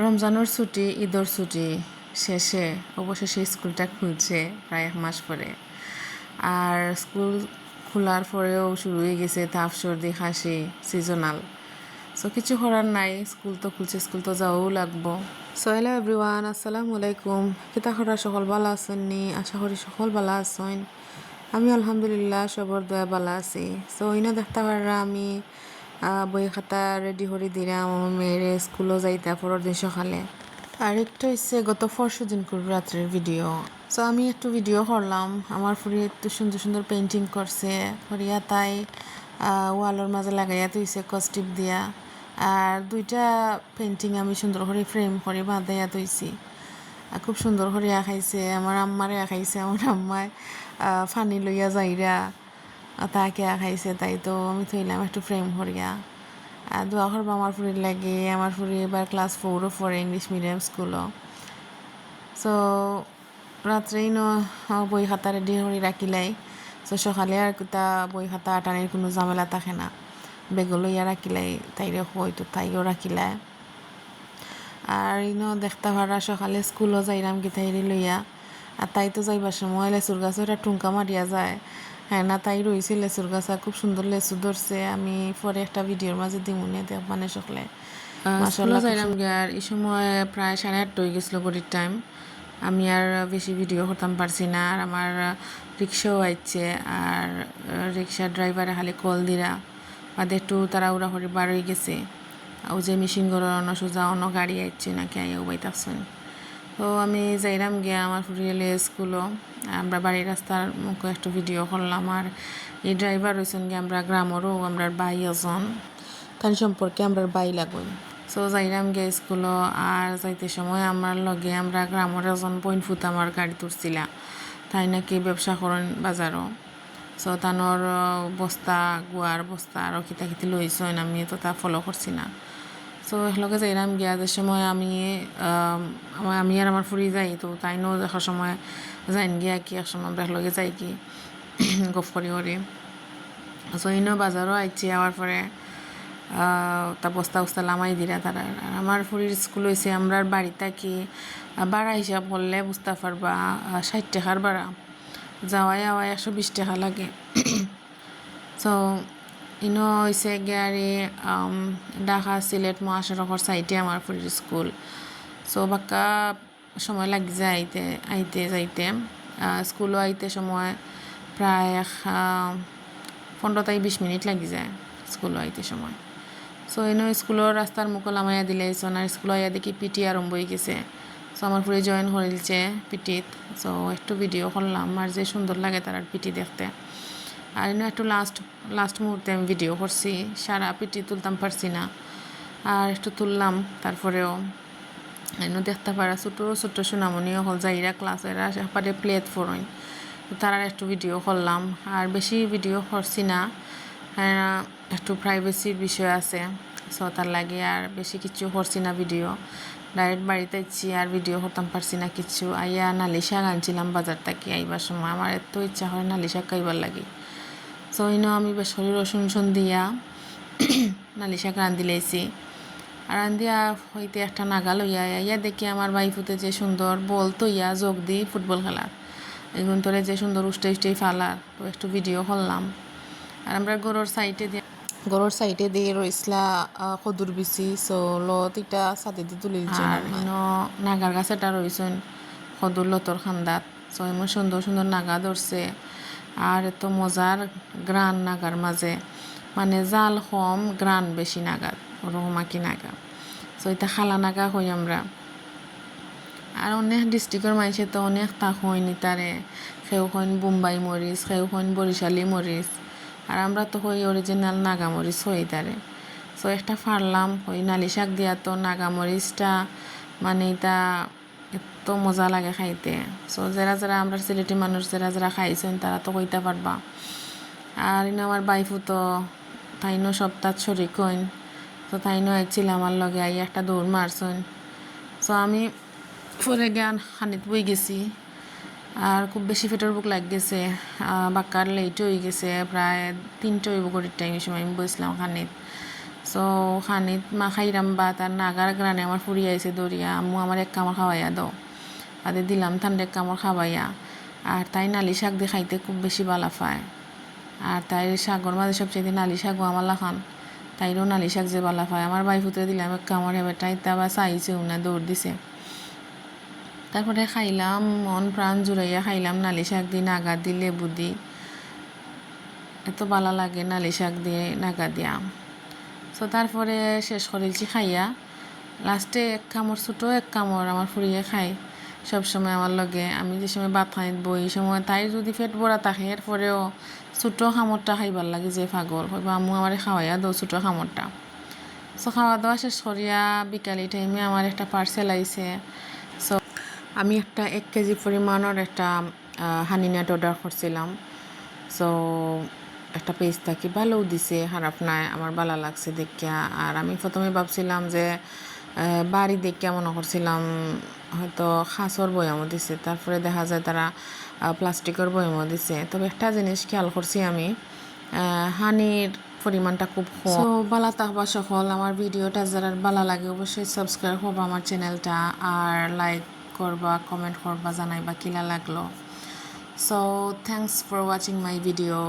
রমজানের ছুটি ঈদের ছুটি শেষে অবশেষে স্কুলটা খুলছে প্রায় 1 মাস পরে। আর স্কুল খোলার পরেও শুরু হয়ে গেছে তাপ সর্দি খাসি সিজনাল। সো কিছু করার নাই, স্কুল তো খুলছে, স্কুল তো যাওয়াও লাগবো। সো হ্যালো এভরিওয়ান, আসসালামু আলাইকুম। কিতা করা সকল ভালো আছেন নি? আশা করি সকল ভালো আছেন। আমি আলহামদুলিল্লাহ সবর দয়া ভালো আছি। সো ইনো দেখতে পারা আমি বই খাতা রেডি করে দিলাম আমার মেয়ের স্কুলও যাইতে পরের দিন সকালে। আর একটা হচ্ছে গত পরশু দিন করে রাত্রের ভিডিও। সো আমি একটু ভিডিও করলাম, আমার ফুরি একটু সুন্দর সুন্দর পেন্টিং করছে করিয়া তাই ওয়ালের মাঝে লাগাইয়া তুইছে কস্টিপ দিয়া। আর 2টা পেন্টিং আমি সুন্দর করে ফ্রেম করে বাঁধাইয়া তুইছি। খুব সুন্দর করে আঁকাইছে, আমার আম্মারে আঁকাইছে, আমার আম্মায় ফানি লইয়া যাইরা তাকে আঁকাইছে, তাই তো আমি থইলাম একটু ফ্রেম করিয়া। দোয়া করবো আমার ফুরির লাগে। আমার ফুরি এবার ক্লাস 4ও পড়ে ইংলিশ মিডিয়াম স্কুলও। সো রাত্রেই বই খাতা রেডি করে রাখিলাই। সো সকালে আর তা বই খাতা আটানির কোনো ঝামেলা থাকে না, বেগও লইয়া রাখিলাই, তাইরে হয়তো তাইও রাখিলাই। আর দেখতে পারা সকালে স্কুলও যাইরাম গীতাইরি লইয়া। আর তাই তো যাইবার সময় লেচুর গাছও একটা টুঙ্কা মারিয়া যায়। হ্যাঁ না, তাই রয়েছে লেচুর গাছা, খুব সুন্দর লেচু ধরছে। আমি পরে একটা ভিডিওর মাঝে দিমুনে দেখ মানে সকলে মাশাআল্লাহ যাইরাম গে। আর এই সময় প্রায় 8:30 হয়ে গেছিলো ঘড়ির টাইম। আমি আর বেশি ভিডিও করতাম পারছি না। আর আমার রিক্সাও আইছে, আর রিক্সার ড্রাইভারে খালি কল দিরা বাদে একটু তাড়াহুড়া করে বার হয়ে গেছে। ও যে মেশিন ঘরের অন্য সোজা অন্য গাড়ি আইছে নাকি আইয়া উবাইতাছেন। তো আমি যাইরাম গিয়া আমার ফুরিয়ালে স্কুলও। আমরা বাড়ির রাস্তার মুখে একটু ভিডিও করলাম। আর এই ড্রাইভার হয়েছেন গিয়ে আমরা গ্রামেরও, আমরা বাই এজন তার সম্পর্কে আমরা বাই লাগুন। সো যাইরাম গিয়া স্কুলও। আর যাইতে সময় আমার লগে আমরা গ্রামের এজন বইন ফুত আমার গাড়ি তুলছিলা, তাই নাকি ব্যবসা করেন বাজারও। সো তানোর বস্তা গুয়ার বস্তা আরও কিতা কিতি লইছেন, আমি তো তা ফলো করছি না। সো এগুলোকে যাইরাম গিয়া যে সময় আমি আর আমার ফুরি যাই, তো তাইনও দেখার সময় যাইন গিয়া কি এক সময় আমরা এগুলোকে যাই কি গফ করি করি। সো ইনো বাজারও আইছি, আওয়ার পরে তা বস্তা উস্তা লামাই দিরা তারা। আর আমার ফুরির স্কুল হয়েছে আমরা বাড়িতে কি ভাড়া হিসাব করলে বুঝতে পারবা 60 টাকার ভাড়া, যাওয়াই আওয়াই 120 টাকা লাগে। সো ইনো হয়েছে গাড়ি ঢাকা সিলেট মহাসড়কের সাইডে আমার ফুরির স্কুল। সো বাক্কা সময় লাগি যায় আইতে যাইতে। স্কুলও আইতে সময় প্রায় 15-20 মিনিট লাগি যায় স্কুলও আইতে সময়। সো এনো স্কুলের রাস্তার মুখ লামাইয়া দিলে আর স্কুল আইয়া দেখি পিটি আরম্ভ হয়ে গেছে। সো আমার ফুরি জয়েন করেছে পিটিত। সো একটু ভিডিও করলাম, আর যে সুন্দর লাগে তার পিটি দেখতে। আর একটু লাস্ট মুহূর্তে আমি ভিডিও করছি, সারা পিটি তুলতাম পারছি না, আর একটু তুললাম। তারপরেও দেখতে পারা ছোটো ছোটো সোনামণিও হল যাইরা ক্লাসেরা সেপারে প্লেট ফোরইন, তারা একটু ভিডিও করলাম। আর বেশি ভিডিও করছি না, একটু প্রাইভেসির বিষয় আছে। সো তার লাগে আর বেশি কিছু করছি না ভিডিও, ডাইরেক্ট বাড়িতে ইচ্ছি আর ভিডিও করতাম পারছি না কিছু। আইয়া নালি শাক আনছিলাম বাজার থেকে আইবার সময়, আমার এত ইচ্ছা হয় নালি শাক খাইবার লাগে। সো আমি বেশ করে রসুন দিয়া নালি শাক রান্ধি লাইছি। আর রান্ধিয়া হইতে একটা নাগা লইয়া ইয়া দেখি আমার বাইফুতে যে সুন্দর বল তো ইয়া যোগ দিই ফুটবল খেলার, এগুন তোরে যে সুন্দর উষ্টে ফালার। তো একটু ভিডিও করলাম। আর আমরা গরুর সাইডে দিয়ে রইসলা কদুর বিচি। সো লত ইটা সাথে দিয়ে তুলিলছে। আর নাগার গাছ এটা রয়েছেন কদুর লতর খান্দাত। সো এমন সুন্দর সুন্দর নাগা ধরছে। আর এত মজার গ্রান নাগার মাঝে, মানে জাল কম গ্রান বেশি নাগাদ, ওরকমাকি নাগা। সো এটা খালা নাগা হই আমরা। আর অনেক ডিস্ট্রিক্টের মানুষে তো অনেক তাক হয়নি তারে, কেউ হইন বোম্বাই মরিচ, কেউ হইন বরিশালি মরিচ, আর আমরা তো হই অরিজিনাল নাগা মরিচ হই তারে। সো একটা ফারলাম ওই নালি শাক দিয়া। তো নাগা মরিচটা মানে এটা এত মজা লাগে খাইতে। সো যারা আমরা সিলেটি মানুষ যারা খাইছেন তারা তো কইতে পারবা। আর আমার বাইফু তো তাইনও সপ্তাহ শরিক হইন। তো তাইনও আইছিল আমার লগে, আই একটা দৌড় মারছেন। সো আমি পরে জ্ঞান খানিত বই গেছি। আর খুব বেশি পেটের বুক লাগ গেছে, বাক্কার লেট হয়ে গেছে, প্রায় 3টা হইব ঘড়ির টাইম। এই সময় আমি বসলাম খানিত। সো খানিত মা খাইরাম বা তার নাগার গ্রানে আমার ফুরিয়ে আইছে দরিয়া আম্মু আমার এক কামড় খাওয়াইয়া দাও তাদের দিলাম ঠান্ডা এক কামড় খাওয়াইয়া আর তাই নালি শাক দিয়ে খাইতে খুব বেশি বালা পায় আর তাই শাকর মাঝে সবচেয়ে নালি শাকও আমার লাখান তাইরও নালি শাক যে বালা পায় আমার ভাই ফুতরে দিলাম এক কামড় এবার তাই তা বা চাইছেও না দৌড় দিছে তারপরে খাইলাম মন প্রাণ জুড়াইয়া খাইলাম নালি শাক দিয়ে নাগা দি লেবু দি এত ভালো লাগে নালি শাক দিয়ে নাগা দিয়া সো তারপরে শেষ করেছি খাইয়া লাস্টে এক কামড় ছোটো এক কামড় আমার ফুরিয়ে খাই সবসময় আমার লগে আমি যে সময় ভাত খাই বই সময় তাই যদি পেট ভরা থাকে এরপরেও ছোটো খামরটা খাইবার লাগে যে পাগল হইবা আম্মু আমার খাওয়াইয়া দো ছোটো খামরটা সো খাওয়া দাওয়া শেষ করিয়া বিকালি টাইমে আমার একটা পার্সেল আইছে সো আমি একটা 1 কেজি পরিমাণের একটা হানি নাট অর্ডার করছিলাম সো একটা পেজ থাকি ভালোও দিছে খারাপ নাই আমার ভালো লাগছে দেখিয়া আর আমি প্রথমে ভাবছিলাম যে বাড়ি দেখিয়া মনে করছিলাম হয়তো খাসর বয়ামও দিছে তারপরে দেখা যায় তারা প্লাস্টিকের বয়ামও দিছে তবে একটা জিনিস খেয়াল করছি আমি হানির পরিমাণটা খুব কম সো ভালো থাকবা সকল আমার ভিডিওটা যারা ভালো লাগে অবশ্যই সাবস্ক্রাইব করবা আমার চ্যানেলটা আর লাইক করবা কমেন্ট করবা জানাইবা কিলা লাগলো so thanks for watching my video